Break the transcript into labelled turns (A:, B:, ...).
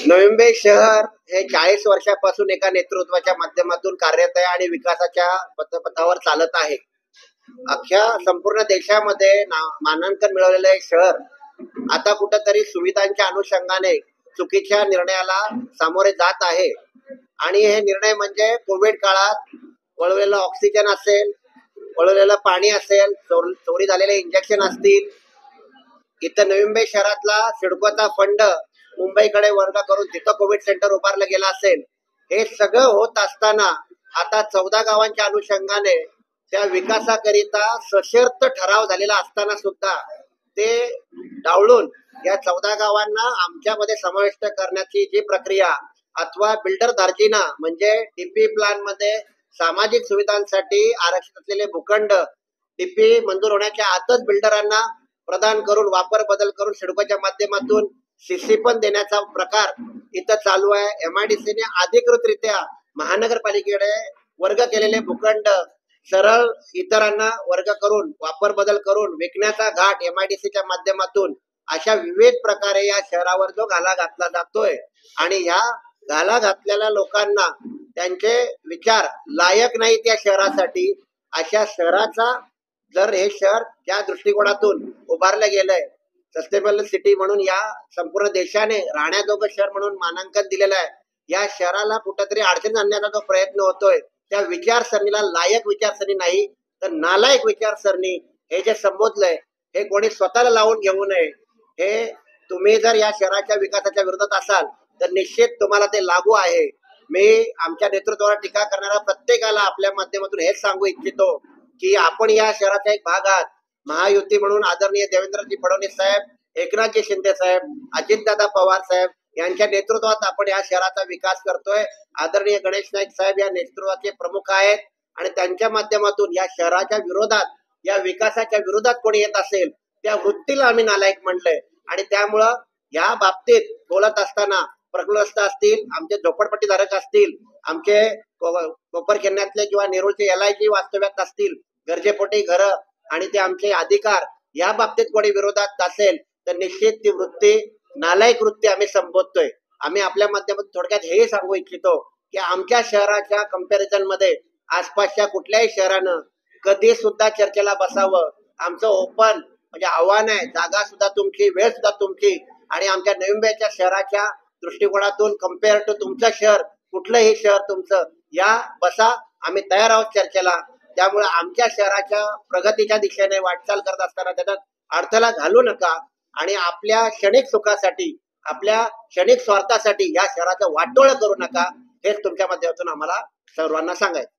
A: नवी मुंबई शहर हे 40 वर्षापासून एका नेतृत्वाच्या माध्यमातून कार्यरत आहे आणि विकासाच्या पथपथावर चालत आहे. अख्ख्या संपूर्ण देशामध्ये मानांकन मिळवलेलं हे शहर आता कुठंतरी सुविधांच्या अनुषंगाने चुकीच्या निर्णयाला सामोरे जात आहे. आणि हे निर्णय म्हणजे कोविड काळात वळवलेलं ऑक्सिजन असेल, वळवलेलं पाणी असेल, चोरी झालेले इंजेक्शन असतील, इथं नवी मुंबई शहरातला सिडकोचा फंड मुंबईकडे वर्ग करून तिथं कोविड सेंटर उभारलं गेलं असेल, हे सगळं होत असताना आता 14 गावांच्या अनुषंगाने त्या विकासाकरिता सशर्त ठराव झालेला असताना सुद्धा ते डावलून या 14 गावांना आमच्यामध्ये समाविष्ट करण्याची जी प्रक्रिया अथवा बिल्डर दार्जिना म्हणजे टीपी प्लॅन मध्ये सामाजिक सुविधांसाठी आरक्षित असलेले भूखंड टीपी मंजूर होण्याच्या आतच बिल्डरांना प्रदान करून वापर बदल करून सिडकोच्या माध्यमातून सीसी पण देण्याचा प्रकार इथं चालू आहे. एमआयडीसीने अधिकृतरित्या महानगरपालिकेकडे वर्ग केलेले भूखंड सरळ इतरांना वर्ग करून वापर बदल करून विकण्याचा घाट एमआयडीसीच्या माध्यमातून अशा विविध प्रकारे या शहरावर जो घाला घातला जातोय आणि ह्या घाला घातलेल्या लोकांना त्यांचे विचार लायक नाही त्या शहरासाठी, अशा शहराचा जर हे शहर त्या दृष्टिकोनातून उभारलं गेलंय सस्टेनेबल सिटी म्हणून या संपूर्ण देशाने राहण्याजोगं शहर म्हणून मानांकन दिलेलं आहे, या शहराला कुठंतरी अडचणी आणण्याचा जो प्रयत्न होतोय त्या विचारसरणीला लायक विचारसरणी नाही तर नालायक विचारसरणी हे जे संबोधलंय हे कोणी स्वतःला लावून घेऊ नये. हे तुम्ही जर या शहराच्या विकासाच्या विरोधात असाल तर निश्चित तुम्हाला ते लागू आहे. मी आमच्या नेतृत्वावर टीका करणाऱ्या प्रत्येकाला आपल्या माध्यमातून हेच सांगू इच्छितो की आपण या शहराचा एक भाग आहात. महायुती म्हणून आदरणीय देवेंद्रजी फडणवीस साहेब, एकनाथजी शिंदे साहेब, अजितदादा पवार साहेब यांच्या नेतृत्वात आपण या शहराचा विकास करतोय. आदरणीय गणेश नाईक साहेब या नेतृत्वाचे प्रमुख आहेत आणि त्यांच्या माध्यमातून या शहराच्या विरोधात, या विकासाच्या विरोधात कोणी येत असेल त्या वृत्तीला आम्ही नालायक म्हणलंय. आणि त्यामुळं या बाबतीत बोलत असताना प्रकल्पग्रस्त असतील, आमचे झोपडपट्टीधारक असतील, आमचे कोपरखेरण्यातले किंवा नेरूळचे LIG वास्तव्यात असतील, गरजेपोटी घरं आणि ते आमचे अधिकार, या बाबतीत कोणी विरोधात असेल तर निश्चित ती वृत्ती नालायक वृत्ती आम्ही संबोधतोय. आम्ही आपल्या माध्यमातून थोडक्यात हे सांगू इच्छितो की आमच्या शहराच्या कंपॅरिझन मध्ये आसपासच्या कुठल्याही शहरानं कधी सुद्धा चर्चेला बसावं. आमचं ओपन म्हणजे आव्हान आहे, जागा सुद्धा तुमची, वेळ सुद्धा तुमची. आणि आमच्या नवी मुंबईच्या शहराच्या दृष्टिकोनातून कम्पेअर टू तुमचं शहर, कुठलंही शहर तुमचं, या बसा, आम्ही तयार आहोत चर्चेला. त्यामुळे आमच्या शहराच्या प्रगतीच्या दिशेने वाटचाल करत असताना त्याच्यात अडथळा घालू नका आणि आपल्या क्षणिक सुखासाठी, आपल्या क्षणिक स्वार्थासाठी या शहराचं वाटोळं करू नका. हेच तुमच्या माध्यमातून आम्हाला सर्वांना सांगायचं.